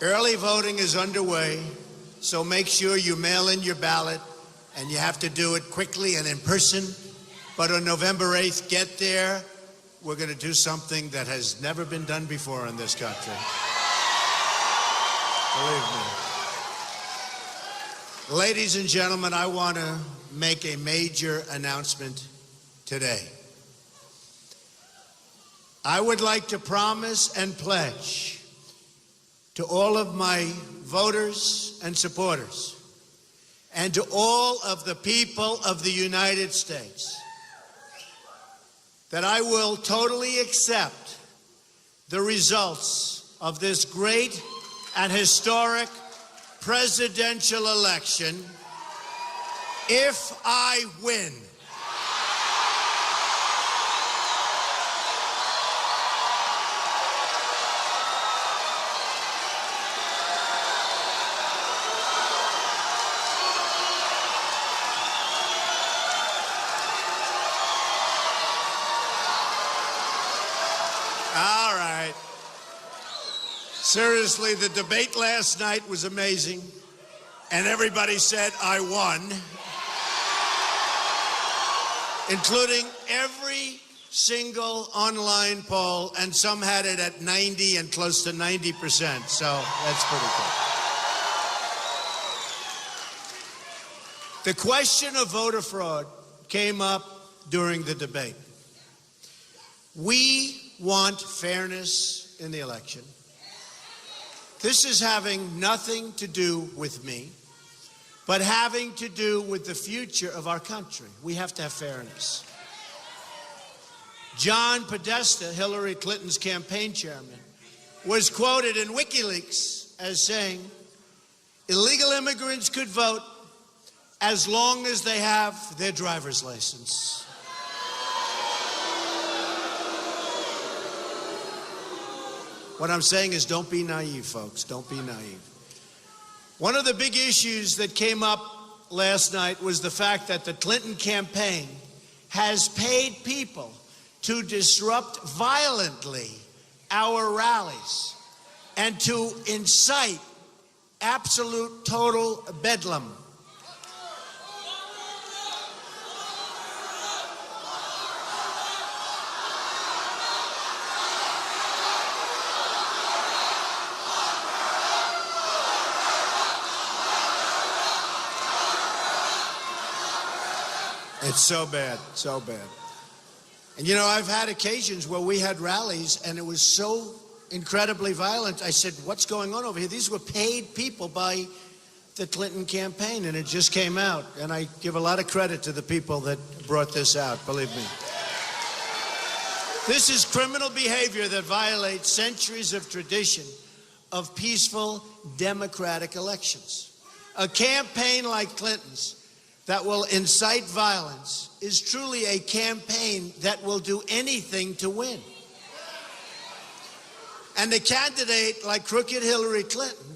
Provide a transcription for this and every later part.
Early voting is underway, so make sure you mail in your ballot, and you have to do it quickly and in person. But on November 8th, get there. We're going to do something that has never been done before in this country. Believe me. Ladies and gentlemen, I want to make a major announcement today. I would like to promise and pledge to all of my voters and supporters, and to all of the people of the United States, that I will totally accept the results of this great and historic presidential election if I win. All right. Seriously, the debate last night was amazing, and everybody said I won, including every single online poll, and some had it at 90 and close to 90%, so that's pretty cool. The question of voter fraud came up during the debate. We want fairness in the election. This is having nothing to do with me, but having to do with the future of our country. We have to have fairness. John Podesta, Hillary Clinton's campaign chairman, was quoted in WikiLeaks as saying, illegal immigrants could vote as long as they have their driver's license. What I'm saying is, don't be naive, folks. Don't be naive. One of the big issues that came up last night was the fact that the Clinton campaign has paid people to disrupt violently our rallies and to incite absolute total bedlam. It's so bad, so bad. And you know, I've had occasions where we had rallies and it was so incredibly violent. I said, what's going on over here? These were paid people by the Clinton campaign, and it just came out. And I give a lot of credit to the people that brought this out, believe me. This is criminal behavior that violates centuries of tradition of peaceful democratic elections. A campaign like Clinton's that will incite violence is truly a campaign that will do anything to win. And a candidate like crooked Hillary Clinton,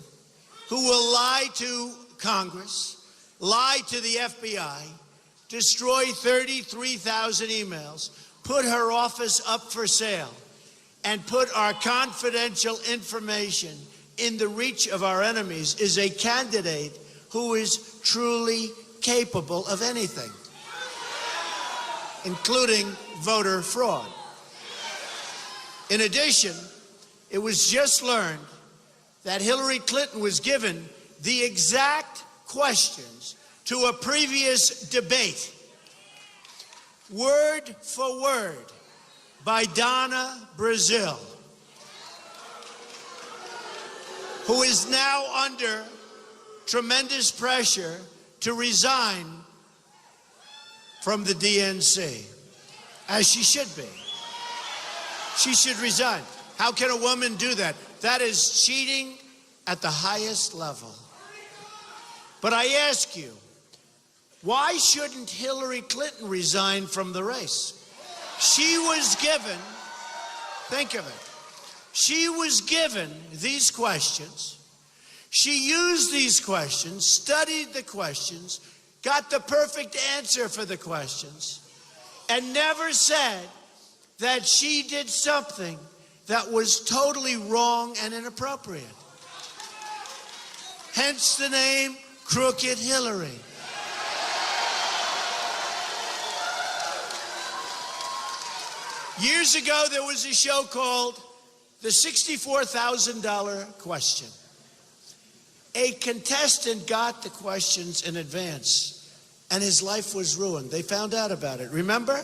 who will lie to Congress, lie to the FBI, destroy 33,000 emails, put her office up for sale, and put our confidential information in the reach of our enemies, is a candidate who is truly capable of anything, including voter fraud. In addition, it was just learned that Hillary Clinton was given the exact questions to a previous debate, word for word, by Donna Brazile, who is now under tremendous pressure to resign from the DNC, as she should be. She should resign. How can a woman do that? That is cheating at the highest level. But I ask you, why shouldn't Hillary Clinton resign from the race? She was given, think of it, she was given these questions. She used these questions, studied the questions, got the perfect answer for the questions, and never said that she did something that was totally wrong and inappropriate. hence the name Crooked Hillary. Years ago, there was a show called The $64,000 Question. A contestant got the questions in advance, and his life was ruined. They found out about it. Remember?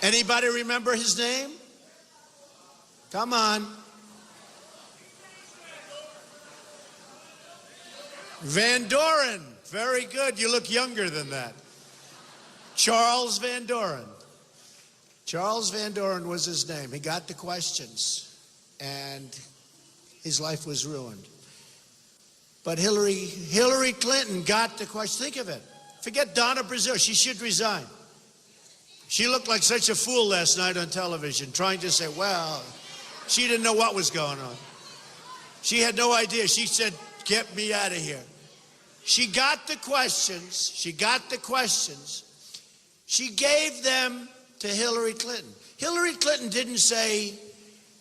Anybody remember his name? Come on. Van Doren. Very good. You look younger than that. Charles Van Doren. Charles Van Doren was his name. He got the questions, and his life was ruined. But Hillary Clinton got the question. Think of it. Forget Donna Brazile. She should resign. She looked like such a fool last night on television, trying to say, well, she didn't know what was going on. She had no idea. She said, get me out of here. She got the questions. She got the questions. She gave them to Hillary Clinton. Hillary Clinton didn't say,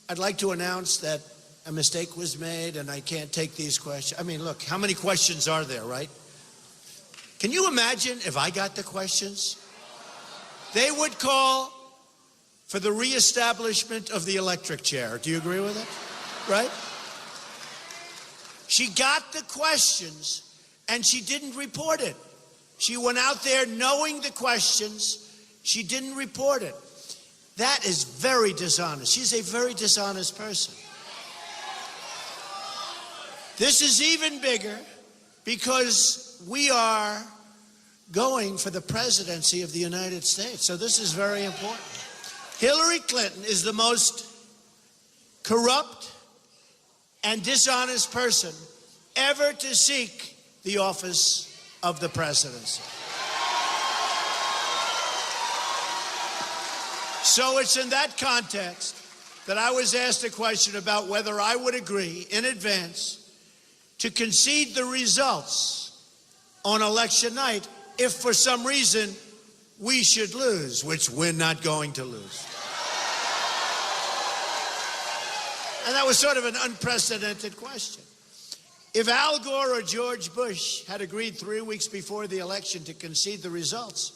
I'd like to announce that a mistake was made and I can't take these questions. I mean, look, how many questions are there, right? Can you imagine if I got the questions? They would call for the reestablishment of the electric chair. Do you agree with it? Right? She got the questions and she didn't report it. She went out there knowing the questions. She didn't report it. That is very dishonest. She's a very dishonest person. This is even bigger because we are going for the presidency of the United States. So this is very important. Hillary Clinton is the most corrupt and dishonest person ever to seek the office of the presidency. So it's in that context that I was asked a question about whether I would agree in advance to concede the results on election night if for some reason we should lose, which we're not going to lose. And that was sort of an unprecedented question. If Al Gore or George Bush had agreed 3 weeks before the election to concede the results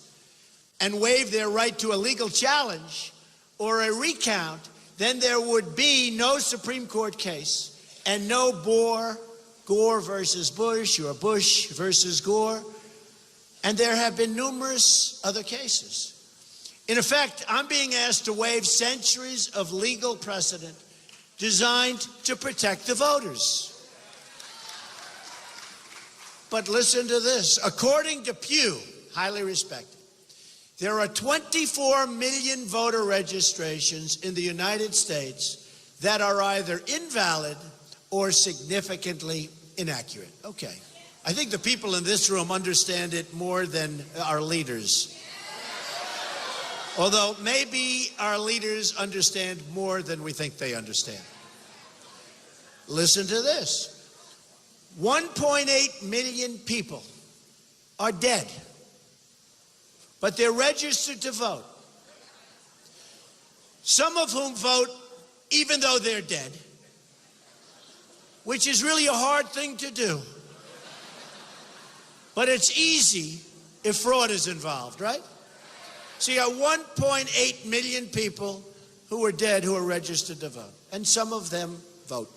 and waive their right to a legal challenge or a recount, then there would be no Supreme Court case and no Gore versus Bush or Bush versus Gore. And there have been numerous other cases. In effect, I'm being asked to waive centuries of legal precedent designed to protect the voters. But listen to this. According to Pew, highly respected, there are 24 million voter registrations in the United States that are either invalid or significantly inaccurate. Okay. I think the people in this room understand it more than our leaders. Although maybe our leaders understand more than we think they understand. Listen to this. 1.8 million people are dead, but they're registered to vote. Some of whom vote even though they're dead, which is really a hard thing to do. But it's easy if fraud is involved, right? So you got 1.8 million people who are dead who are registered to vote, and some of them vote.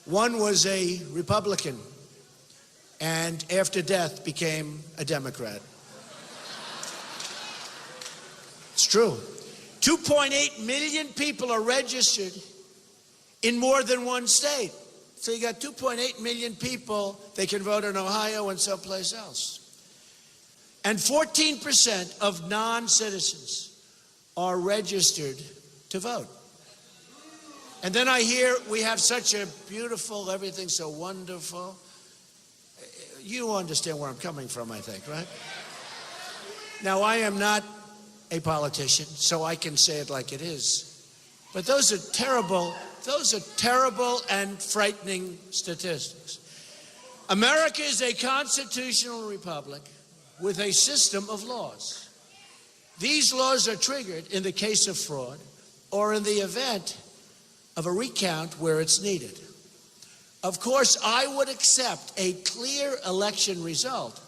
One was a Republican, and after death became a Democrat. It's true. 2.8 million people are registered in more than one state. So you got 2.8 million people, they can vote in Ohio and someplace else. And 14% of non-citizens are registered to vote. And then I hear we have such a beautiful, everything's so wonderful. You understand where I'm coming from, I think, right? Now, I am not a politician, so I can say it like it is. But those are terrible and frightening statistics. America is a constitutional republic with a system of laws. These laws are triggered in the case of fraud or in the event of a recount where it's needed. Of course, I would accept a clear election result,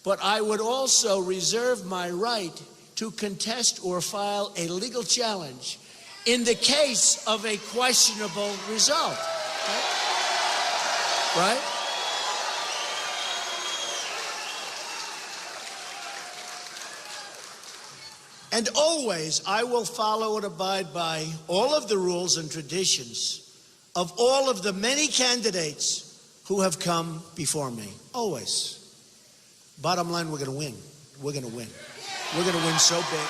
but I would also reserve my right to contest or file a legal challenge in the case of a questionable result. Right? And always I will follow and abide by all of the rules and traditions of all of the many candidates who have come before me. Always. Bottom line, we're going to win. We're going to win. We're going to win so big.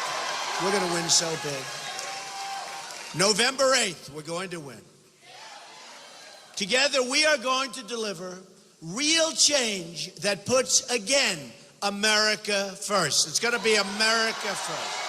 We're going to win so big. November 8th, we're going to win. Together, we are going to deliver real change that puts, again, America first. It's going to be America first.